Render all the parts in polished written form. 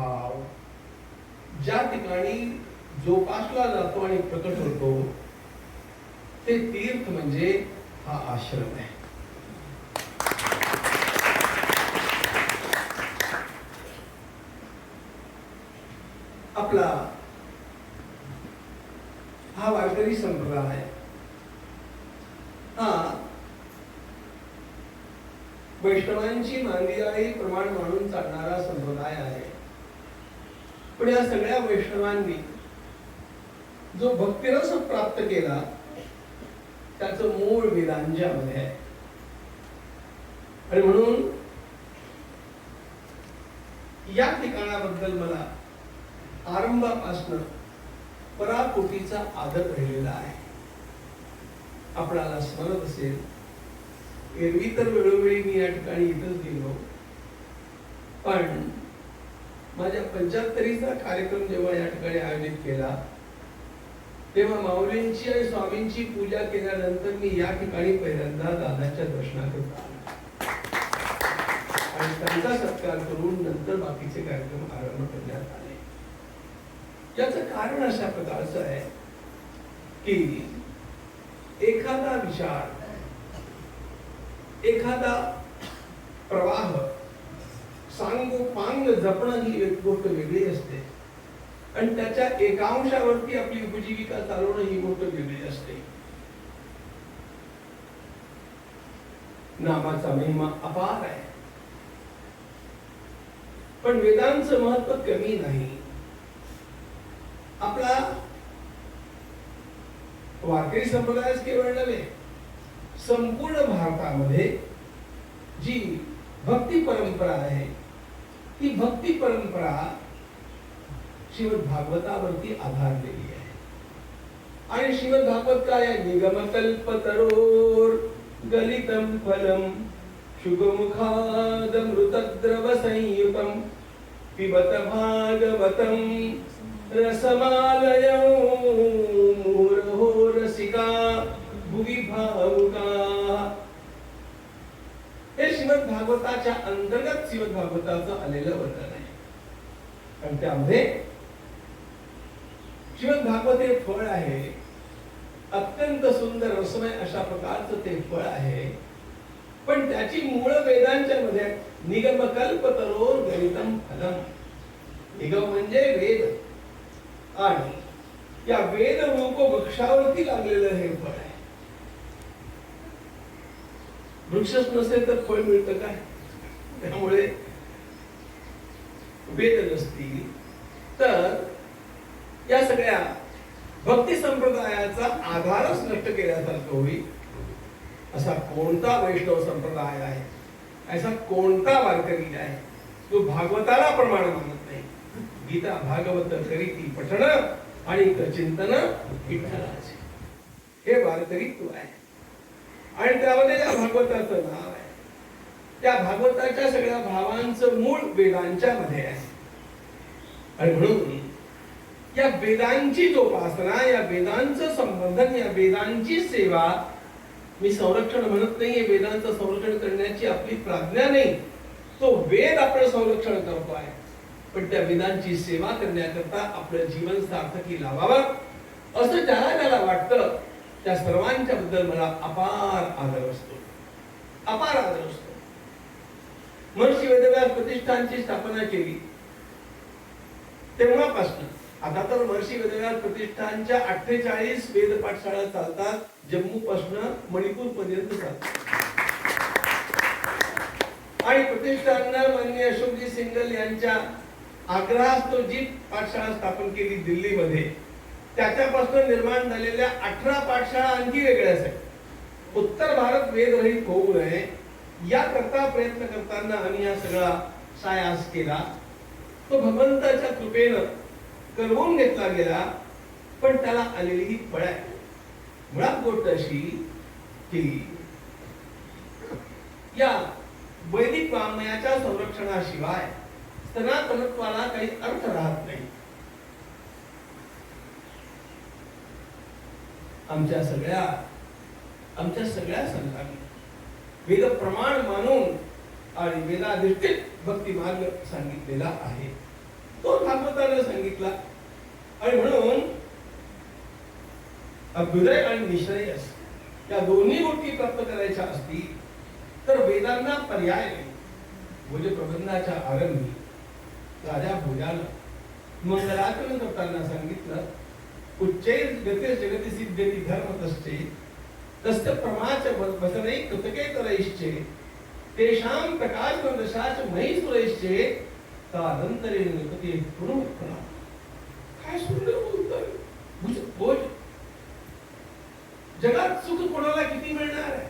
भाव ज्या ठिकाणी जोपासला जातो आणि प्रकट होतो ते तीर्थ म्हणजे हा आश्रम आहे. आपला हा वारकरी संप्रदाय हा वैष्णवांची मांदियाळी प्रमाण मानून चालणारा संप्रदाय आहे. पण या सगळ्या वैष्णवांनी जो भक्तिरस प्राप्त केला त्याचं मूळ वेदांच्यामध्ये आहे. आणि म्हणून या ठिकाणाबद्दल मला आरंभापासून पराकोटीचा आदर राहिलेला आहे. आपल्याला स्मरत असेल, एरवी तर वेळोवेळी मी या ठिकाणी इथंच गेलो, पण माझ्या 75चा कार्यक्रम जेव्हा या ठिकाणी आयोजित केला तेव्हा माऊलींची आणि स्वामींची पूजा केल्यानंतर मी या ठिकाणी पहिल्यांदा दादाच्या दर्शनाकरता आलो आणि त्यांचा सत्कार करून नंतर बाकीचे कार्यक्रम आरंभ करण्यात आले. याचं कारण अशा प्रकारचं आहे की एखादा विचार, एखादा प्रवाह सांगोपांग जपणं ही एक गोष्ट वेगळी असते आणि त्याच्या एकांशावरती आपली उपजीविका चालवणं ही गोष्ट वेगळी असते. नामाचा महिमा अपार आहे, पण वेदांचं महत्व कमी नाही. आपला वारकरी संप्रदायच केवळ नव्हे, संपूर्ण भारतामध्ये जी भक्ती परंपरा आहे ती भक्ती परंपरा श्रीमद भागवतावरती आधारलेली आहे. आणि श्रीमद भागवत काय आहे? निगमकल्पतरोर गलितं फलम शुकमुखादमृतद्रव संयुतम पिबत भागवतं रसमालयं मुहुर्हो रसिका भुवि भावुका. हे श्रीमद भागवताच्या अंतर्गत श्रीमद भागवताचं आलेलं वर्णन आहे. आणि त्यामध्ये श्रीमद भागवत हे फळ आहे, अत्यंत सुंदर रसमय अशा प्रकारचं ते फळ आहे. पण त्याची मूळ वेदांच्या मध्ये निगमकल्पतरोर गलितं फलम. निगम म्हणजे वेद आणि या वेद रूप वृक्षावरती लागलेलं हे फळ आहे. वृक्षच नसेल तर फळ मिळतं काय? त्यामुळे वेद नसतील तर या सगळ्या भक्ती संप्रदायाचा आधारच नष्ट केल्यासारखं होईल. असा कोणता वैष्णव संप्रदाय आहे, असा कोणता वारकरी आहे जो भागवताला प्रमाण मानत नाही? गीता भागवत करीती पठण आणि चिंतन विठ्ठलाचे हे वारकरीत्व आहे. आणि त्यामध्ये या भागवताचं नाव आहे, त्या भागवताच्या सगळ्या भावांचं मूळ वेदांच्या मध्ये आहे. आणि म्हणून या वेदांची जोपासना, या वेदांचं संबंधन, या वेदांची सेवा, मी संरक्षण म्हणत नाहीये, वेदांचं संरक्षण करण्याची आपली प्राज्ञा नाही, तो वेद आपलं संरक्षण करतो आहे. पण त्या वेदांची सेवा करण्याकरता आपलं जीवन सार्थकी लावावं असं ज्याला ज्याला वाटतं त्या सर्वांच्या बद्दल मला अपार आदर असतो, अपार आदर असतो. महर्षी वेदव्यास प्रतिष्ठानची स्थापना केली तेव्हापासून आता तर महर्षी वेदव्यास प्रतिष्ठानच्या 48 वेद पाठशाळा चालतात, जम्मू पासून मणिपूर पर्यंत चालतात. आणि प्रतिष्ठाननं माननीय अशोकजी सिंगल यांच्या आग्रहास तो जी पाठशाळा स्थापन केली दिल्लीमध्ये, त्याच्यापासून निर्माण झालेल्या 18 पाठशाळा आणखी वेगळ्याच आहेत. उत्तर भारत वेदरहित होऊ नये याकरता प्रयत्न करताना आम्ही हा सगळा सायास केला. तो भगवंताच्या कृपेनं करवून घेतला गेला, पण त्याला आलेली ही फळ आहे. मुळात गोष्ट अशी की या वैदिक वाङ्मयाच्या संरक्षणाशिवाय सनातनत्वाला काही अर्थ राहत नाही. आमच्या सगळ्या संतांनी वेद प्रमाण मानून आणि वेदाधिष्ठित भक्ती मार्ग सांगितलेला आहे. तो भागवताने सांगितला. आणि म्हणून अभ्युदय आणि निश्रेयस या दोन्ही गोष्टी प्राप्त करायच्या असतील तर वेदांना पर्याय नाही. भोज प्रबंधाच्या आरंभी राजा भोजानं मंगलाचरण करताना सांगितलं, उच्चैर गते जगती सिद्धेती धर्मतश्चे तस्य प्रमाच वसने कृतके तरैश्चे तेषां प्रकाश दशाच मही सुरेश्चे तानंतरे निपती पुनः. काय सुंदर बोलतोय भोज. जगात सुख कोणाला किती मिळणार आहे?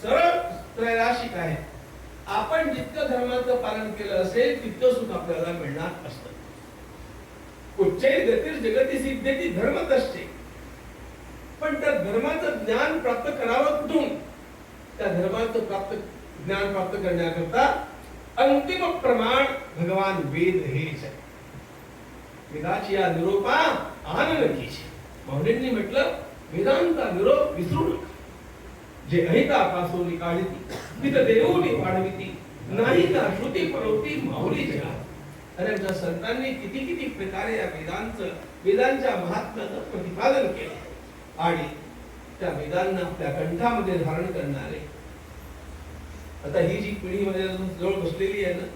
सरळ त्रैराशिक आहे. आपण जितकं धर्माचं पालन केलं असेल तितकं सुख आपल्याला मिळणार असतं. उच्चैर गतीर जगती सिद्धेती धर्मतश्चे. पण त्या धर्माचं ज्ञान प्राप्त करावं कुठून? त्या धर्माचं ज्ञान प्राप्त करण्याकरता अंतिम प्रमाण भगवान वेद हेच आहे. वेदाची या निरोपा आनंदीची. माऊलींनी म्हटलं, वेदांचा निरोप विसरू नका. जे अहितापासून काढिती तिथं देऊनी वाढविती नाही का श्रुती परवती माऊलीच्या. आणि आमच्या संतांनी किती किती प्रकारे या वेदांच्या महात्म्याचं प्रतिपादन केलं. आणि त्या वेदांना आपल्या कंठामध्ये धारण करणारे आता ही जी पिढी मध्ये जवळ बसलेली आहे ना,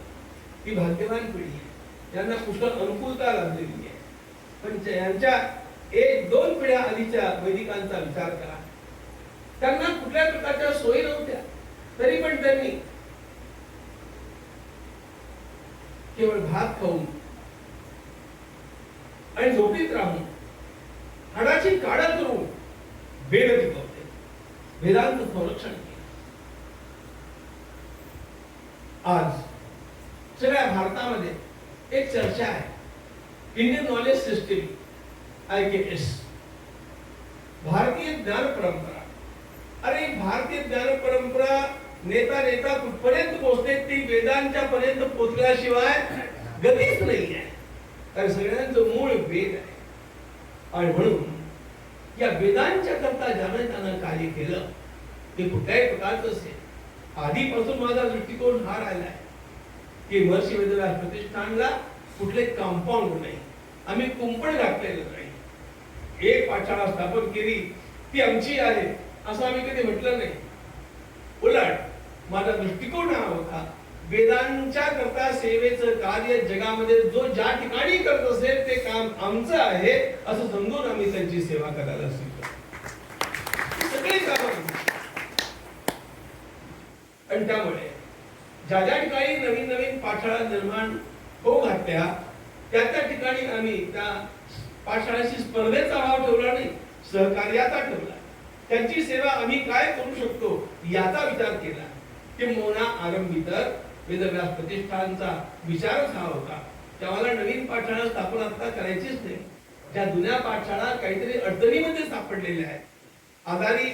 ती भाग्यवान पिढी आहे. यांना पुष्कळ अनुकूलता लाभलेली आहे. पण यांच्या 1-2 पिढ्या आधीच्या वैदिकांचा विचार करा. त्यांना कुठल्या प्रकारच्या सोयी नव्हत्या, तरी पण त्यांनी केवळ भात खाऊन आणि झोपीत राहून हाडाची काढा करून वेद टिकवते, वेदांचं संरक्षण केलं. आज सगळ्या भारतामध्ये एक चर्चा आहे, इंडियन नॉलेज सिस्टीम IKS, भारतीय ज्ञान परंपरा. अरे भारतीय ज्ञान परंपरा नेता नेता कुठपर्यंत पोहोचते ती वेदांच्या पर्यंत पोहोचल्याशिवाय गतीच नाही आहे. कारण सगळ्यांचं मूळ वेद आहे. आणि म्हणून या वेदांच्या करता ज्यानं त्यानं कार्य केलं ते कुठल्याही प्रकारचं असेल. आधीपासून माझा दृष्टिकोन हा राहिला आहे की महर्षी वेदव्यास प्रतिष्ठानला कुठले कंपाऊंड नाही, आम्ही कुंपण घातलेलं नाही. एक पाठशाळा स्थापन केली ती आमची आहे असं आम्ही कधी म्हटलं नाही. उलट माझा दृष्टिकोन हा होता, वेदांच्या करता सेवेचं कार्य जगामध्ये जो ज्या ठिकाणी करत असेल ते काम आमचं आहे असं समजून आम्ही त्यांची सेवा करायला शिकलो. सगळे काम. आणि त्यामुळे ज्या ज्या ठिकाणी नवीन नवीन पाठशाळा निर्माण होऊ घातल्या त्या त्या ठिकाणी आम्ही त्या पाठशाळेची स्पर्धेचा भाव ठेवला नाही, सहकार्याचा ठेवला. त्यांची सेवा आम्ही काय करू शकतो याचा विचार केला. किंबहुना आरंभी तर वेदव्यास प्रतिष्ठानचा विचारच हा होता की आम्हाला नवीन पाठशाळा स्थापन आता करायचीच नाही. ज्या जुन्या पाठशाळा काहीतरी अडचणीमध्ये सापडलेल्या आहेत, आधारी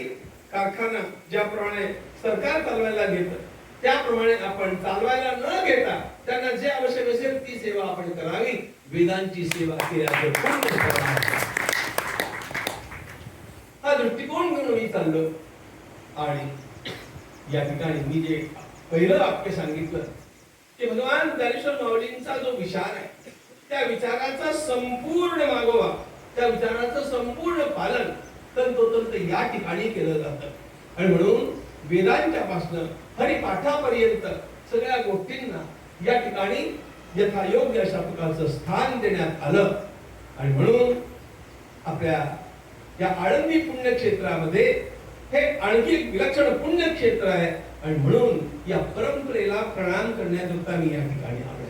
कारखाना ज्याप्रमाणे सरकार चालवायला घेतं त्याप्रमाणे आपण चालवायला न घेता त्यांना जे आवश्यक असेल ती सेवा आपण करावी. वेदांची सेवा केल्याचं हा दृष्टिकोन घेऊन मी चाललो. आणि या ठिकाणी मी जे पहिलं वाक्य सांगितलं की भगवान ज्ञानेश्वर माऊलींचा जो विचार आहे त्या विचाराचा संपूर्ण मागोवा, त्या विचाराचं संपूर्ण पालन तंतोतंत या ठिकाणी केलं जातं. आणि म्हणून वेदांच्या पासून हरिपाठापर्यंत सगळ्या गोष्टींना या ठिकाणी यथायोग्य अशा प्रकारचं स्थान देण्यात आलं. आणि म्हणून आपल्या या आळंदी पुण्यक्षेत्रामध्ये हे आणखी विलक्षण पुण्यक्षेत्र आहे. आणि म्हणून या परंपरेला प्रणाम करण्याकरता मी या ठिकाणी आलो.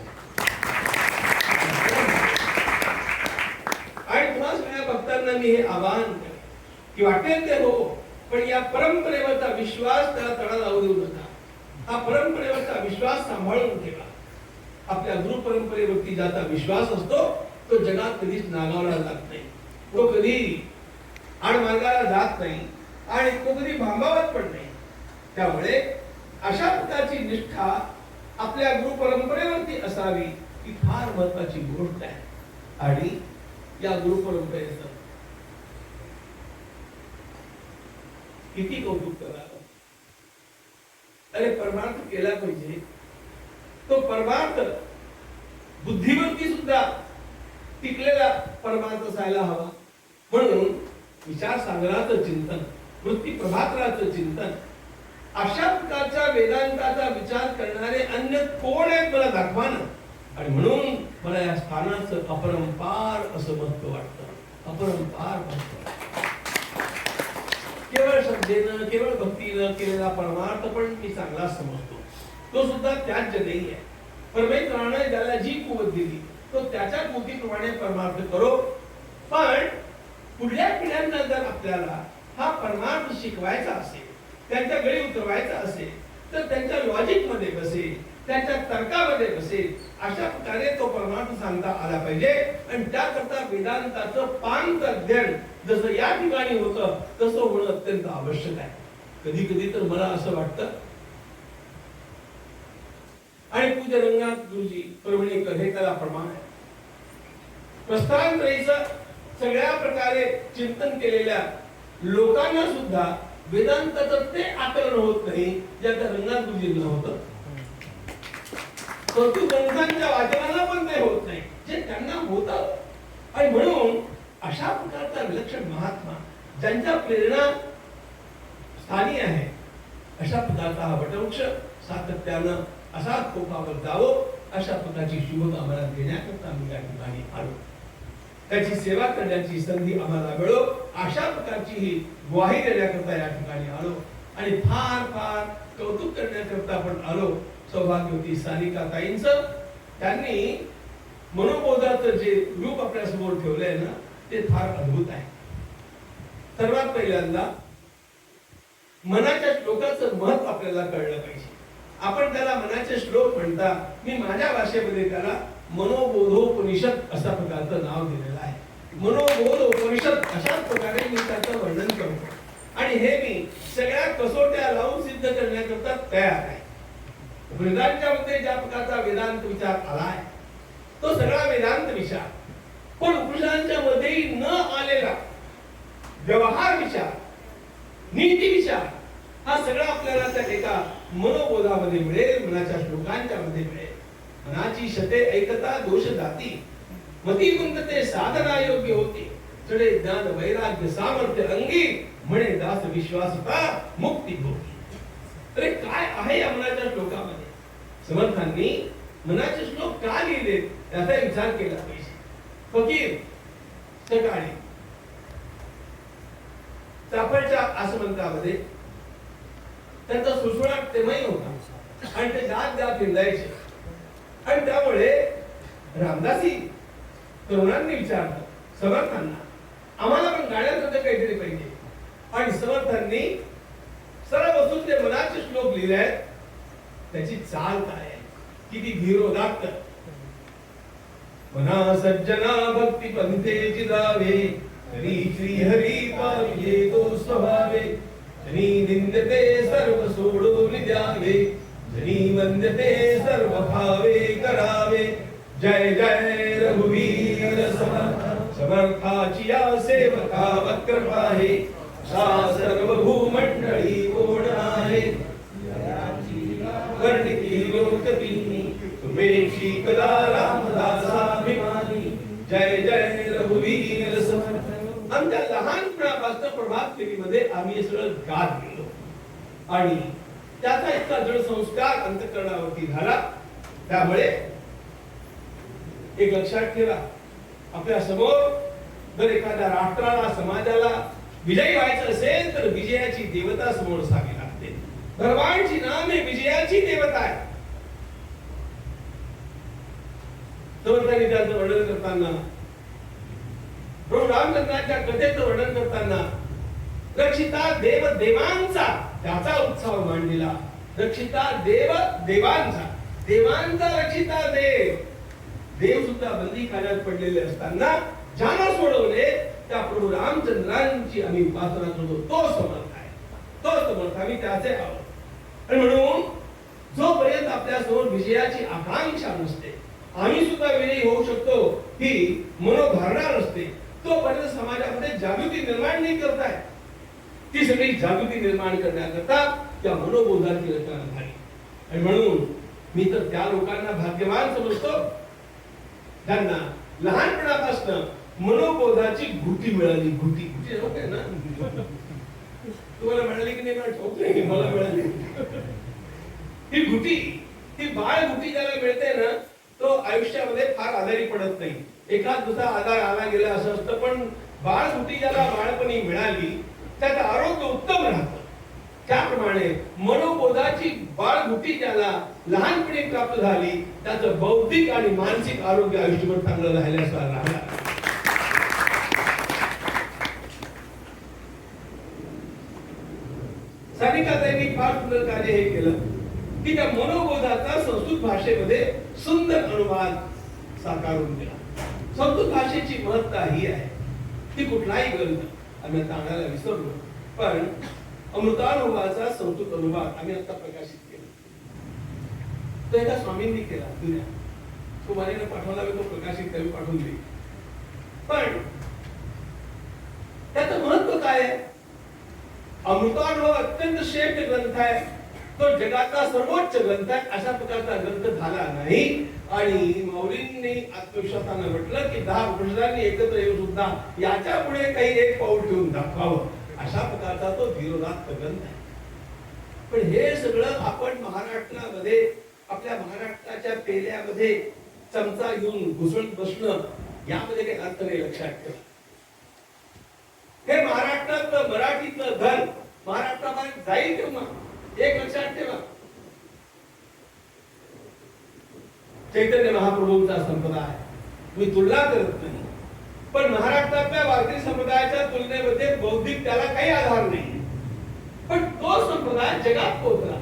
आणि तुम्हा सगळ्या भक्तांना मी हे आवाहन करतो की वाटेल ते हो, पण या परंपरेवरचा विश्वास त्याला तडा लावू देऊ नका. हा परंपरेवरचा विश्वास सांभाळून ठेवा. आपल्या गुरु परंपरेवरती ज्याचा विश्वास असतो तो जगात कधीच नागावला जात नाही, तो कधी आडमार्गाला जात नाही आणि तो कधी भांबावत पण नाही. त्यामुळे अशा प्रकारची निष्ठा आपल्या गुरु परंपरेवरती असावी ही फार महत्वाची गोष्ट आहे. आणि या गुरु परंपरेचं किती कौतुक करावं. अरे परमार्थ केला पाहिजे तो परमार्थ बुद्धिवरती सुद्धा टिकलेला परमार्थ असायला हवा. म्हणून विचारसागराचं चिंतन, वृत्ती प्रभाकराचं चिंतन, अशा प्रकारच्या वेदांताचा विचार करणारे अन्य कोण आहेत मला दाखवा ना. आणि म्हणून मला या स्थानाचं अपरंपार असं महत्व वाटतं. अपरंपार महत्व. केवळ श्रद्धेनं, केवळ भक्तीनं केलेला परमार्थ पण मी चांगला समजतो. तो सुद्धा त्याज्य नाही आहे. परमेश्वराने ज्याला जी कुवत दिली तो त्याच्या कुवतीप्रमाणे परमार्थ करो. पण पुढल्या पिढ्यांना जर आपल्याला हा परमार्थ शिकवायचा असेल, त्यांच्या गळी उतरवायचा असेल, तर त्यांच्या लॉजिक मध्ये बसेल, त्यांच्या तर्कामध्ये बसेल, अशा प्रकारे तो परमार्थ सांगता आला पाहिजे. आणि त्याकरता वेदांताचं पांत अध्ययन जसं या ठिकाणी होतं तसं होणं अत्यंत आवश्यक आहे. कधी कधी तर मला असं वाटतं, आणि पूज्य रंगनाथ गुरुजी परभणीकर हे त्याला प्रमाण आहे. प्रस्थानत्रयीचं सगळ्या प्रकारे चिंतन केलेल्या लोकांना सुद्धा वेदांताचं ते आकलन होत नाही ज्याचं रंगनाथ गुरुजींना होतं. ग्रंथांच्या वाचनाला पण ते होत नाही जे त्यांना होतं. आणि म्हणून अशा प्रकारचा विलक्षण महात्मा ज्यांच्या प्रेरणा स्थानी आहे, अशा प्रकारचा हा वटवृक्ष सातत्यानं असाच कोपावर जावो, अशा प्रकारची शुभता आम्हाला देण्याकरता आम्ही या ठिकाणी आलो. त्याची सेवा करण्याची संधी आम्हाला मिळो, अशा प्रकारची ही ग्वाही देण्याकरता या ठिकाणी आलो. आणि फार फार कौतुक करण्याकरता आपण आलो सौभाग्यवती सारिका ताईंचं. त्यांनी मनोबोधाचं जे रूप आपल्या समोर ठेवलंय ना, ते फार अद्भुत आहे. सर्वात पहिल्यांदा मनाच्या श्लोकाचं महत्व आपल्याला कळलं पाहिजे. आपण त्याला मनाचे श्लोक म्हणता, मी माझ्या भाषेमध्ये त्याला मनोबोधोपनिषद अशा प्रकारचं नाव दिलेलं आहे. मनोबोधोपनिषद अशाच प्रकारे मी त्याचं वर्णन करतो. आणि हे मी सगळ्या कसोट्या लावून सिद्ध करण्याकरता तयार आहे. वेदांच्या मध्ये ज्या प्रकारचा वेदांत विचार आलाय तो सगळा वेदांत विचार, पण उपनिषदांच्या मध्ये न आलेला व्यवहार विचार, नीती विचार, हा सगळा आपल्याला त्या एका मनोबोधामध्ये मिळेल, मनाच्या श्लोकांच्या मध्ये मिळेल. मनाची शते ऐकता दोष जाती, मती कुंतते साधना योग्य होते, चढे ज्ञान वैराग्य सामर्थ्य अंगी, म्हणे दास विश्वासता मुक्ती भोगी. अरे काय आहे या मनाच्या श्लोकामध्ये? समर्थांनी मनाचे श्लोक का लिहिले याचा विचार केला पाहिजे. फकीर सकाळी चाफळच्या आसमंतामध्ये त्यांचा सुसुणाट तेव्हाही होता आणि ते जात जात हिंडायचे. आणि त्यामुळे रामदासी तरुणांनी विचारलं समर्थांना, आम्हाला पण गाण्यासारखं काहीतरी पाहिजे. आणि समर्थांनी सरळ बसून ते मनाचे श्लोक लिहिले आहेत. त्याची चाल काय आहे, किती धीरोदात्त. मना सज्जना भक्ती पंथेची जावे, हरी श्री हरी पाविये तो स्वभावे, जनी निंदते सर्व सोडून द्यावे, जनी वंदते सर्व भावे करावे. जय जय रघुवीर समर्थ, समर्थाची या सेवका वक्र आहे, सर्व भूमंडळी कोण आहे, वर्णिती लोकतिनी तुमेशी कदा रामदासाभिमानी. जय जय रघुवीर समर्थ. आमच्या लहानपणापासून प्रभात फेरीमध्ये आम्ही सगळं गात गेलो आणि त्याचा इतका जड संस्कार अंतःकरणावरती झाला. त्यामुळे एक लक्षात ठेवा, आपल्या समोर जर एखाद्या राष्ट्राला समाजाला विजयी व्हायचं असेल तर विजयाची देवता समोर असावी लागते. भगवानची नाम हे विजयाची देवता आहे. समर्थांनी त्याचं वर्णन करताना, प्रभू रामचंद्राच्या कथेचं वर्णन करताना रक्षिता देव देवांचा त्याचा उत्सव मांडलेला. रक्षिता देव देवांचा, देवांचा रक्षिता देव. देव सुद्धा बंदीखान्यात पडलेले असताना ज्यांना सोडवले त्या प्रभू रामचंद्रांची आम्ही उपासना करतो. तो समर्थ आहे, तो समर्थ, आम्ही त्याचे आहोत. आणि म्हणून जोपर्यंत आपल्या समोर विजयाची आकांक्षा नसते, आम्ही सुद्धा विजयी होऊ शकतो ही मनोधारणा नसते, तोपर्यंत समाजामध्ये जागृती निर्माण नाही करताय. ती सगळी जागृती निर्माण करण्याकरता त्या मनोबोधाची रचना झाली. आणि म्हणून मी तर त्या लोकांना भाग्यवान समजतो ज्यांना लहानपणापासून मनोबोधाची गुटी मिळाली. गुटी गुटी ना, तुम्हाला मिळाली की नाही मला ठाऊक नाही, मला मिळाली ही गुटी. ती बाळ गुटी ज्याला मिळते ना तो आयुष्यामध्ये फार आजारी पडत नाही. एखाद दुसरा आजार आला गेला असं असतं, पण बाळ गुटी ज्याला बाळपणी मिळाली त्याचं आरोग्य उत्तम राहतं. त्याप्रमाणे मनोबोधाची बाळ गुटी ज्याला लहानपणी प्राप्त झाली त्याचं बौद्धिक आणि मानसिक आरोग्य आयुष्यभर चांगलं राहिल्यास राहणार. सारिकाताईंनी फार सुंदर कार्य हे केलं की त्या मनोबोधाचा संस्कृत भाषेमध्ये सुंदर अनुवाद साकारून दिला. संस्कृत भाषेची महत्ता ही आहे की कुठलाही ग्रंथ आम्ही सांगायला विसरलो, पण अमृतानुभवाचा संस्कृत अनुवाद आम्ही आता प्रकाशित केला. तो एका स्वामींनी केला. दुनिया कुमारीने पाठवला, तो प्रकाशित करून पाठवून दिली. पण त्याचं महत्व काय आहे? अमृतानुभव अत्यंत श्रेष्ठ ग्रंथ आहे. तो जगाचा सर्वोच्च ग्रंथ आहे. अशा प्रकारचा ग्रंथ झाला नाही. आणि मौलींनी आत्मविश्वासानं म्हटलं की 10 उपनिषदांनी एकत्र येऊन सुद्धा याच्या पुढे काही एक पाऊल ठेवून दाखवावं. अशा प्रकारचा तो धीरोदात्त ग्रंथ आहे. पण हे सगळं आपण महाराष्ट्रामध्ये आपल्या महाराष्ट्राच्या पेल्यामध्ये चमचा घेऊन घुसळत बसणं यामध्ये काही अर्थ नाही. लक्षात ठेवा, हे महाराष्ट्रातलं मराठीचं धन महाराष्ट्राबाहेर जाईल तेव्हा एक लक्षात ठेवा, चैतन्य महाप्रभूंचा संप्रदाय मी तुलना करत नाही, पण महाराष्ट्रातल्या वारकरी संप्रदायाच्या तुलनेमध्ये बौद्धिक त्याला काही आधार नाही. पण तो संप्रदाय जगात पोहोचला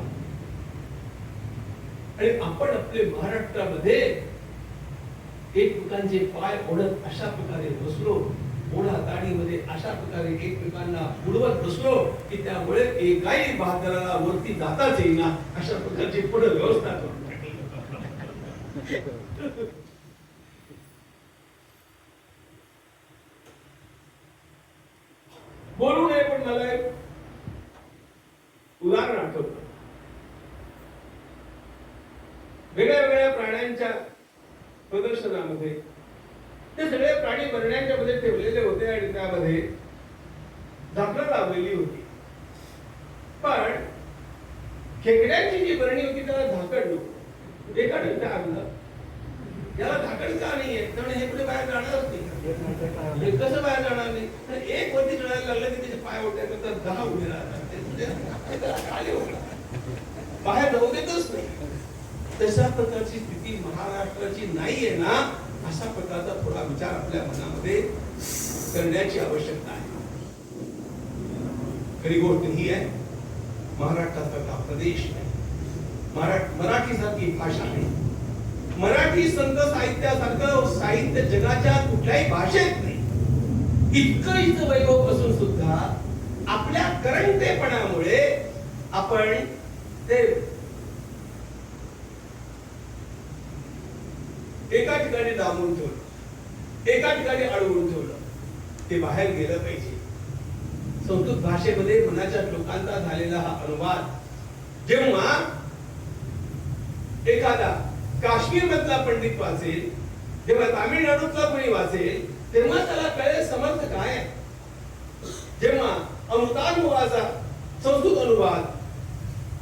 आणि आपण आपले महाराष्ट्रामध्ये एकमेकांचे पाय ओढत अशा प्रकारे बसलो, ओढा ताणीमध्ये अशा प्रकारे एकमेकांना बुडवत बसलो की त्यामुळे एकाही बहादराला वरती जाताच येईना अशा प्रकारची पुढे व्यवस्था करून टाकली. बोलू नये, पण मला एक उदाहरण आठवतं. वेगळ्या वेगळ्या प्राण्यांच्या प्रदर्शनामध्ये ते सगळे प्राणी बरण्यांच्या मध्ये ठेवलेले होते आणि त्यामध्ये झाकणं लावलेली होती. पण खेकड्यांची जी बरणी होती त्याला झाकण नव्हतं. एकाने विचारलं याला झाकण का नाहीये, कारण हे पुढे बाहेर जाणारच नाही. हे कसं बाहेर जाणार नाही? तर एक वरती चढायला लागलं की त्याचे पाय ओढले तर 10 उभे राहतात, खाली होणार, बाहेर जाऊ देतच नाही. तशा प्रकारची स्थिती महाराष्ट्राची नाहीये ना, अशा प्रकारचा थोडा विचार आपल्या मनामध्ये करण्याची आवश्यकता आहे. खरी गोष्ट ही आहे, महाराष्ट्रासारखा प्रदेश आहे, मराठी सारखी भाषा आहे, मराठी संत साहित्यासारखं साहित्य जगाच्या कुठल्याही भाषेत नाही. इतकं वैभव असून सुद्धा आपल्या करंटेपणामुळे आपण ते एका ठिकाणी दाबून ठेवलं, एका ठिकाणी अडवून ठेवलं. ते बाहेर गेलं पाहिजे. संस्कृत भाषेमध्ये मनाच्या लोकांचा झालेला हा अनुवाद जेव्हा एखादा काश्मीर मधला पंडित वाचेल, जेव्हा तामिळनाडूतला कोणी वाचेल, तेव्हा त्याला कळेल समर्थ काय आहे. जेव्हा अमृतानुभवाचा संस्कृत अनुवाद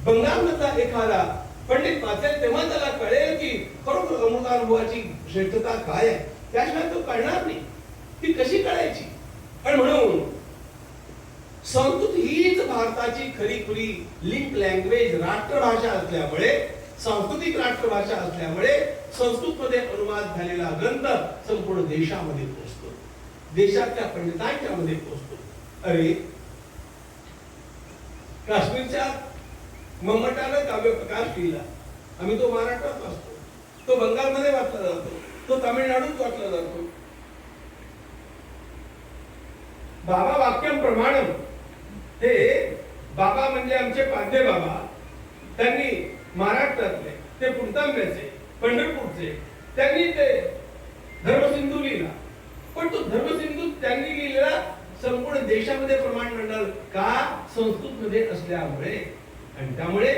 बंगालमधला एखादा पंडित वाचेल, तेव्हा त्याला कळेल की खरोखर अमृतानुभवाची श्रेष्ठता काय आहे. त्याशिवाय तो कळणार नाही. ती कशी कळायची? आणि म्हणून संस्कृत हीच भारताची खरी खुरी लिंक लँग्वेज राष्ट्रभाषा असल्यामुळे, सांस्कृतिक राष्ट्रभाषा असल्यामुळे संस्कृत मध्ये अनुवाद झालेला ग्रंथ संपूर्ण देशामध्ये पोहोचतो, देशातल्या पंडितांच्या मध्ये पोहोचतो. अरे काश्मीरच्या मम्मटानं काव्य प्रकाश लिहिला, आम्ही तो महाराष्ट्रात वाचतो, तो बंगालमध्ये वाचला जातो, तो तामिळनाडूत वाचला जातो. बाबा वाक्यम प्रमाणम, हे बाबा म्हणजे आमचे पांडे बाबा, त्यांनी महाराष्ट्रातले, ते पुणतांब्याचे, पंढरपूरचे, त्यांनी ते धर्मसिंधू लिहिला. पण तो धर्मसिंधू त्यांनी लिहिलेला संपूर्ण देशामध्ये प्रमाण मंडळ का? संस्कृत मध्ये असल्यामुळे. आणि त्यामुळे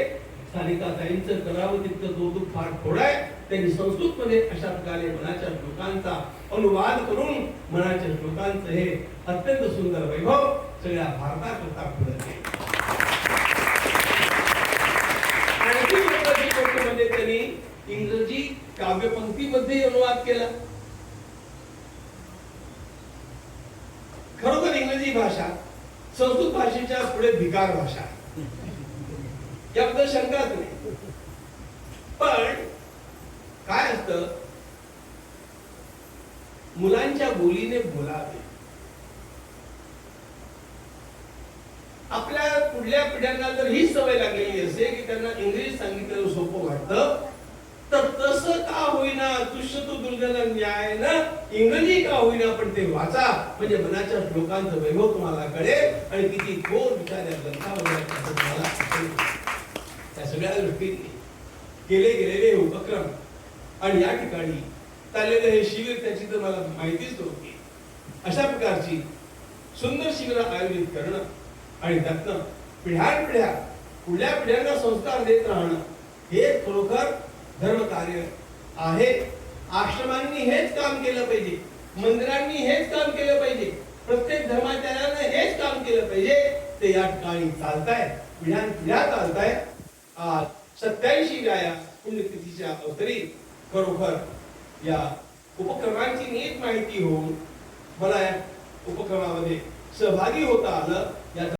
सारिकाताईंचं करावं तितकं कौतुक फार थोडं आहे. त्यांनी संस्कृत मध्ये अशा प्रकारे मनाच्या श्लोकांचा अनुवाद करून मनाच्या श्लोकांचं हे अत्यंत सुंदर वैभव सगळ्या भारताकरता पुढे केलं. आणखी महत्त्वाची गोष्ट म्हणजे त्यांनी इंग्रजी काव्यपंक्तीमध्ये अनुवाद केला. खरोखर इंग्रजी भाषा संस्कृत भाषेच्या पुढे भिकार भाषा याबद्दल शंकाच नाही. पण काय असतं, मुलांच्या बोलीने बोलावे. आपल्या पुढल्या पिढ्यांना जर ही सवय लागलेली असेल की त्यांना इंग्रजी सांगितलेलं सोपं वाटतं, तर तसं का होईना तुष्यतु दुर्जन न्यायानं इंग्रजी का होईना पण ते वाचा, म्हणजे मनाच्या श्लोकांचं वैभव तुम्हाला कळेल आणि किती थोर विचार या ग्रंथामध्ये तुम्हाला असेल. त्या सगळ्या गोष्टींनी केले गेलेले उपक्रम आणि या ठिकाणी चाललेलं हे शिबिर त्याची तर मला माहितीच नव्हती. अशा प्रकारची सुंदर शिबिर आयोजित करणं आणि त्यातनं पिढ्यानपिढ्या पुढल्या पिढ्यांना संस्कार देत राहणं हे खरोखर धर्म कार्य आहे. आश्रमांनी हेच काम केलं पाहिजे, मंदिरांनी हेच काम केलं पाहिजे, प्रत्येक धर्माचार्याने हेच काम केलं पाहिजे. ते या ठिकाणी चालताय, पिढ्यानपिढ्या चालताय. आज 87व्या पुण्यतिथीच्या अवसरी खरोखर या उपक्रमांची नीट माहिती होऊन मला या उपक्रमामध्ये सहभागी होता आलं.